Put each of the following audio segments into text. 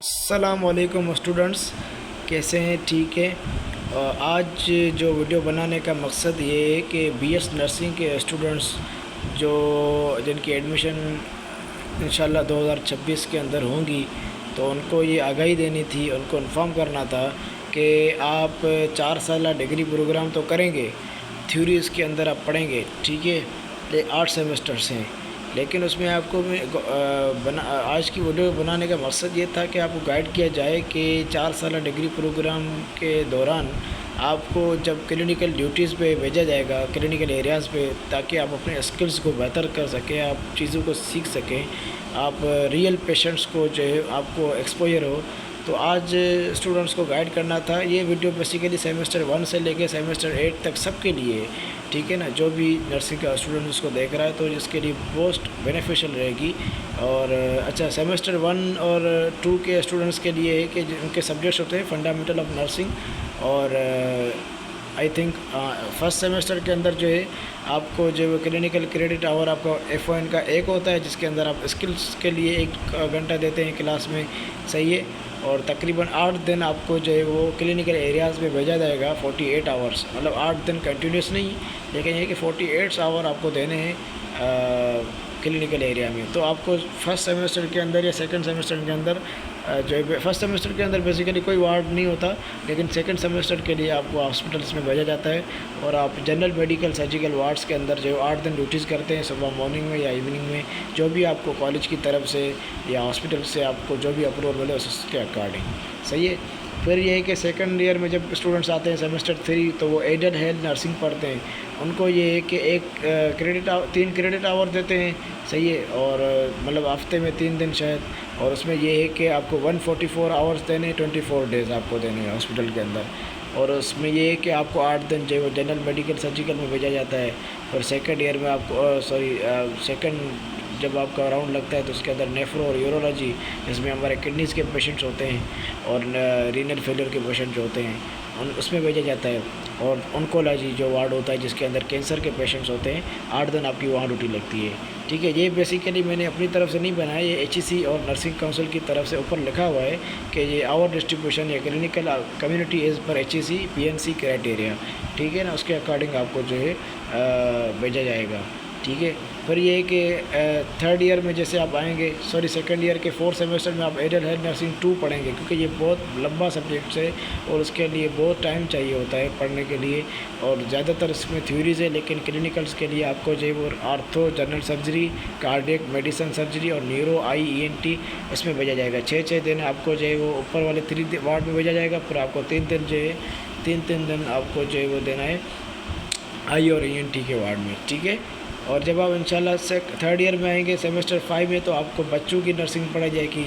अस्सलामुअलैकुम स्टूडेंट्स, कैसे हैं? ठीक है। आज जो वीडियो बनाने का मकसद ये है कि बीएस नर्सिंग के स्टूडेंट्स जो जिनकी एडमिशन इंशाल्लाह 2026 के अंदर होंगी, तो उनको ये आगाही देनी थी, उनको इन्फॉर्म करना था कि आप 4 साल डिग्री प्रोग्राम तो करेंगे, थ्योरी इसके अंदर आप पढ़ेंगे, ठीक है। ये 8 सेमेस्टर्स हैं, लेकिन उसमें आपको आज की वीडियो बनाने का मकसद ये था कि आपको गाइड किया जाए कि 4 साल डिग्री प्रोग्राम के दौरान आपको जब क्लिनिकल ड्यूटीज़ पे भेजा जाएगा, क्लिनिकल एरियाज़ पे, ताकि आप अपने स्किल्स को बेहतर कर सकें, आप चीज़ों को सीख सकें, आप रियल पेशेंट्स को जो है आपको एक्सपोजर हो। तो आज स्टूडेंट्स को गाइड करना था। ये वीडियो बेसिकली सेमेस्टर 1 से लेके सेमेस्टर 8 तक सबके लिए, ठीक है ना। जो भी नर्सिंग का स्टूडेंट उसको देख रहा है तो इसके लिए मोस्ट बेनिफिशियल रहेगी। और अच्छा, सेमेस्टर 1 और 2 के स्टूडेंट्स के लिए है कि उनके सब्जेक्ट्स होते हैं फंडामेंटल ऑफ नर्सिंग, और आई थिंक फर्स्ट सेमेस्टर के अंदर जो है आपको जो क्लिनिकल क्रेडिट आवर आपका F1 का एक होता है, जिसके अंदर आप स्किल्स के लिए 1 घंटा देते हैं क्लास में, सही है। और तकरीबन 8 दिन आपको जो है वो क्लिनिकल एरियाज़ में भेजा जाएगा, 48 आवर्स, मतलब 8 दिन कंटिन्यूस नहीं, लेकिन ये कि 48 आवर आपको देने हैं क्लिनिकल एरिया में। तो आपको फर्स्ट सेमेस्टर के अंदर या सेकंड सेमेस्टर के अंदर जो है, फर्स्ट सेमेस्टर के अंदर बेसिकली कोई वार्ड नहीं होता, लेकिन सेकंड सेमेस्टर के लिए आपको हॉस्पिटल्स में भेजा जाता है, और आप जनरल मेडिकल सर्जिकल वार्ड्स के अंदर जो 8 दिन ड्यूटीज़ करते हैं, सुबह मॉर्निंग में या इवनिंग में, जो भी आपको कॉलेज की तरफ से या हॉस्पिटल से आपको जो भी अप्रूवल मिले उसके अकॉर्डिंग, सही है। फिर ये है कि सेकंड ईयर में जब स्टूडेंट्स आते हैं सेमेस्टर 3, तो वो एडेड हेल्थ नर्सिंग पढ़ते हैं। उनको ये है कि 3 क्रेडिट आवर देते हैं, सही है, और मतलब हफ्ते में 3 दिन शायद, और उसमें ये है कि आपको 144 आवर्स देने, 24 डेज़ आपको देने हैं हॉस्पिटल के अंदर। और उसमें ये है कि आपको 8 दिन जो है वो जनरल मेडिकल सर्जिकल में भेजा जाता है। और सेकंड ईयर में आपको सेकंड जब आपका राउंड लगता है तो उसके अंदर नेफ्रो और यूरोलॉजी, जिसमें हमारे किडनीज़ के पेशेंट्स होते हैं और रीनल फेलियर के पेशेंट जो होते हैं उसमें भेजा जाता है। और ऑन्कोलॉजी जो वार्ड होता है जिसके अंदर कैंसर के पेशेंट्स होते हैं, 8 दिन आपकी वहाँ ड्यूटी लगती है, ठीक है। ये बेसिकली मैंने अपनी तरफ से नहीं बनाया, ये HEC और नर्सिंग काउंसिल की तरफ से ऊपर लिखा हुआ है कि ये आवर डिस्ट्रीब्यूशन या क्लिनिकल कम्युनिटी एज पर HEC PNC क्राइटेरिया, ठीक है ना, उसके अकॉर्डिंग आपको जो है भेजा जाएगा, ठीक है। फिर ये है कि थर्ड ईयर में जैसे आप आएंगे, सेकंड ईयर के 4th सेमेस्टर में आप एडल्ट हेल्थ नर्सिंग 2 पढ़ेंगे, क्योंकि ये बहुत लंबा सब्जेक्ट है और उसके लिए बहुत टाइम चाहिए होता है पढ़ने के लिए, और ज़्यादातर इसमें थ्योरीज़ है, लेकिन क्लिनिकल्स के लिए आपको जो है वो ortho, general surgery, cardiac medicine surgery और न्यूरो ENT इसमें भेजा जाएगा। 6 दिन आपको जो है वो ऊपर वाले 3 वार्ड में भेजा जाएगा। फिर आपको 3 दिन जो है 3 दिन आपको जो है वो देना है आई और ENT के वार्ड में, ठीक है। और जब आप इंशाल्लाह से थर्ड ईयर में आएंगे सेमेस्टर 5 में, तो आपको बच्चों की नर्सिंग पढ़ाई जाएगी,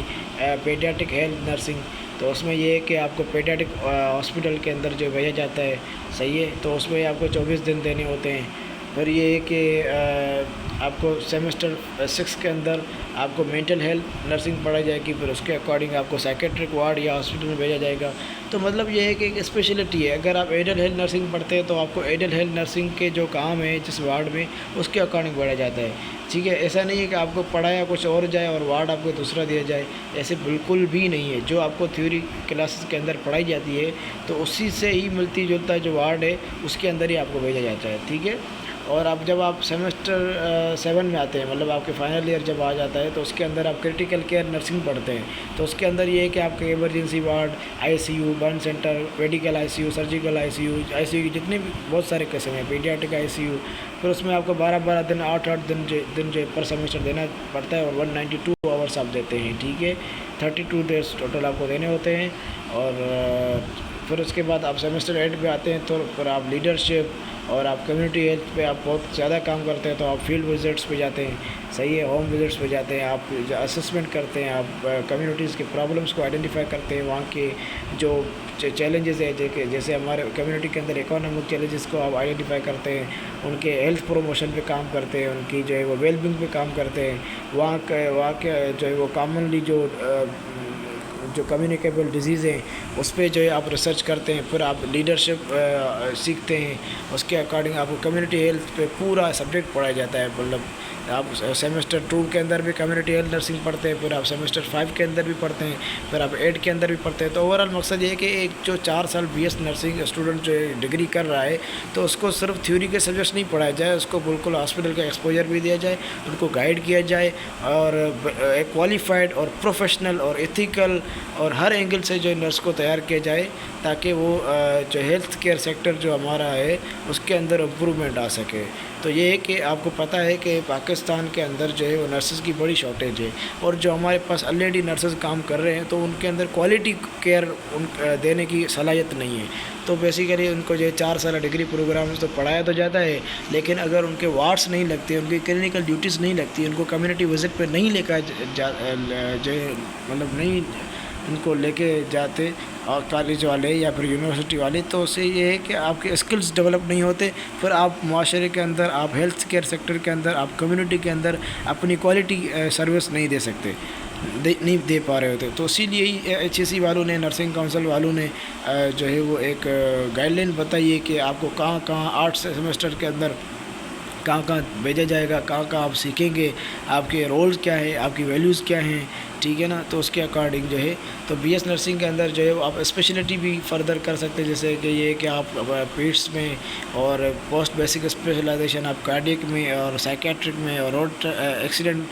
पेडियाट्रिक हेल्थ नर्सिंग। तो उसमें ये है कि आपको पेडियाट्रिक हॉस्पिटल के अंदर जो भेजा जाता है, सही है, तो उसमें आपको 24 दिन देने होते हैं। फिर ये है कि आपको सेमेस्टर 6 के अंदर आपको मेंटल हेल्थ नर्सिंग पढ़ाई जाएगी, फिर उसके अकॉर्डिंग आपको साइकेट्रिक वार्ड या हॉस्पिटल में भेजा जाएगा। तो मतलब ये है कि एक स्पेशलिटी है। अगर आप एडल्ट हेल्थ नर्सिंग पढ़ते हैं तो आपको एडल्ट हेल्थ नर्सिंग के जो काम है जिस वार्ड में, उसके अकॉर्डिंग बढ़ा जाता है, ठीक है। ऐसा नहीं है कि आपको पढ़ाया कुछ और जाए और वार्ड आपको दूसरा दिया जाए, ऐसे बिल्कुल भी नहीं है। जो आपको थ्योरी क्लासेस के अंदर पढ़ाई जाती है तो उसी से ही मिलती जुलता जो वार्ड है उसके अंदर ही आपको भेजा जाता है, ठीक है। और आप जब आप सेमेस्टर 7 में आते हैं, मतलब आपके फाइनल ईयर जब आ जाता है, तो उसके अंदर आप क्रिटिकल केयर नर्सिंग पढ़ते हैं। तो उसके अंदर ये है कि आपके emergency ward, ICU, burn centre, medical ICU, surgical ICU की जितने भी बहुत सारे किस्म हैं, पीडियाट्रिक ICU, फिर उसमें आपको 12 दिन 8 दिन जो पर सेमेस्टर देना पड़ता है, और 192 आवर्स आप देते हैं, ठीक है। 32 डेज टोटल आपको देने होते हैं। और फिर उसके बाद आप सेमेस्टर 8 पे आते हैं, तो फिर आप लीडरशिप और आप कम्युनिटी हेल्थ पे आप बहुत ज़्यादा काम करते हैं, तो आप फील्ड विजिट्स पे जाते हैं, सही है, होम विजिट्स पे जाते हैं, आप असेसमेंट करते हैं, आप कम्युनिटीज़ के प्रॉब्लम्स को आइडेंटिफाई करते हैं, वहाँ के जो चैलेंजेस है, जैसे हमारे कम्युनिटी के अंदर इकोनॉमिक चैलेंजेस को आप आइडेंटिफाई करते हैं, उनके हेल्थ प्रमोशन पे काम करते हैं, उनकी जो है वो वेलबींग पे काम करते हैं, वहाँ के जो है वो कॉमनली जो जो कम्युनिकेबल डिजीज़ हैं उस पर जो है आप रिसर्च करते हैं, फिर आप लीडरशिप सीखते हैं, उसके अकॉर्डिंग आपको कम्युनिटी हेल्थ पे पूरा सब्जेक्ट पढ़ाया जाता है। मतलब आप सेमेस्टर 2 के अंदर भी कम्युनिटी हेल्थ नर्सिंग पढ़ते हैं, फिर आप सेमेस्टर 5 के अंदर भी पढ़ते हैं, फिर आप 8 के अंदर भी पढ़ते हैं। तो ओवरऑल मकसद ये है कि एक जो 4 साल BS नर्सिंग स्टूडेंट जो डिग्री कर रहा है तो उसको सिर्फ थ्योरी के सब्जेक्ट्स नहीं पढ़ाया जाए, उसको बिल्कुल हॉस्पिटल का एक्सपोजर भी दिया जाए, उनको गाइड किया जाए और एक क्वालिफाइड और प्रोफेशनल और एथिकल और हर एंगल से जो नर्स को तैयार किया जाए, ताकि वो जो हेल्थ केयर सेक्टर जो हमारा है उसके अंदर इम्प्रूवमेंट आ सके। तो ये है कि आपको पता है कि पाकिस्तान के अंदर जो है वो नर्सेज़ की बड़ी शॉर्टेज है, और जो हमारे पास ऑलरेडी नर्सेज़ काम कर रहे हैं तो उनके अंदर क्वालिटी केयर देने की सलाहियत नहीं है। तो बेसिकली उनको जो 4 साल डिग्री प्रोग्राम तो पढ़ाया तो जाता है, लेकिन अगर उनके वार्ड्स नहीं लगते, उनकी क्लिनिकल ड्यूटीज़ नहीं लगती, उनको कम्युनिटी विजिट पे नहीं लेकर जो मतलब नहीं उनको लेके जाते और कॉलेज वाले या फिर यूनिवर्सिटी वाले, तो उससे ये है कि आपके स्किल्स डेवलप नहीं होते, फिर आप माशरे के अंदर, आप हेल्थ केयर सेक्टर के अंदर, आप कम्युनिटी के अंदर अपनी क्वालिटी सर्विस नहीं दे सकते, नहीं दे पा रहे होते। तो इसीलिए ही HSC वालों ने, नर्सिंग काउंसिल वालों ने जो है वो एक गाइडलाइन बताई है कि आपको कहाँ कहाँ 8 सेमेस्टर के अंदर कहाँ कहाँ भेजा जाएगा, कहाँ कहाँ आप सीखेंगे, आपके रोल्स क्या है, आपकी वैल्यूज़ क्या हैं, ठीक है ना। तो उसके अकॉर्डिंग जो है तो BS नर्सिंग के अंदर जो है आप स्पेशलिटी भी फर्दर कर सकते हैं, जैसे कि ये कि आप पेट्स में और पोस्ट बेसिक स्पेशलाइजेशन आप कार्डियक में और साइकेट्रिक में और रोड एक्सीडेंट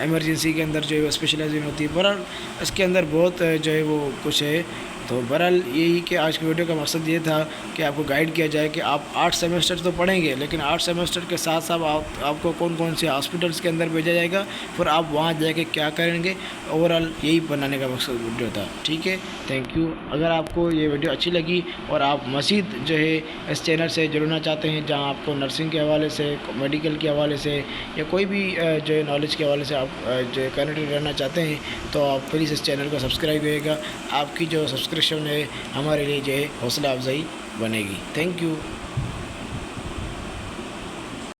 एमरजेंसी के अंदर जो है स्पेशलाइजेशन होती है। बहरहाल इसके अंदर बहुत जो है वो कुछ है। तो बहरहाल यही कि आज की वीडियो का मकसद ये था कि आपको गाइड किया जाए कि आप 8 सेमेस्टर तो पढ़ेंगे, लेकिन 8 सेमेस्टर के साथ साथ आपको कौन कौन से हॉस्पिटल्स के अंदर भेजा जाएगा, फिर आप वहाँ जाके क्या करेंगे। ओवरऑल यही बनाने का मकसद वीडियो था, ठीक है। Thank you. अगर आपको ये वीडियो अच्छी लगी और आप मज़ीद जो है इस चैनल से जुड़ना चाहते हैं, जहाँ आपको नर्सिंग के हवाले से, मेडिकल के हवाले से या कोई भी जो है नॉलेज के हवाले से आप जो कनेक्टेड रहना चाहते हैं, तो आप प्लीज़ इस चैनल को सब्सक्राइब करिएगा। आपकी जो सब्सक्रिप्शन है हमारे लिए जो है हौसला अफजाई बनेगी। Thank you.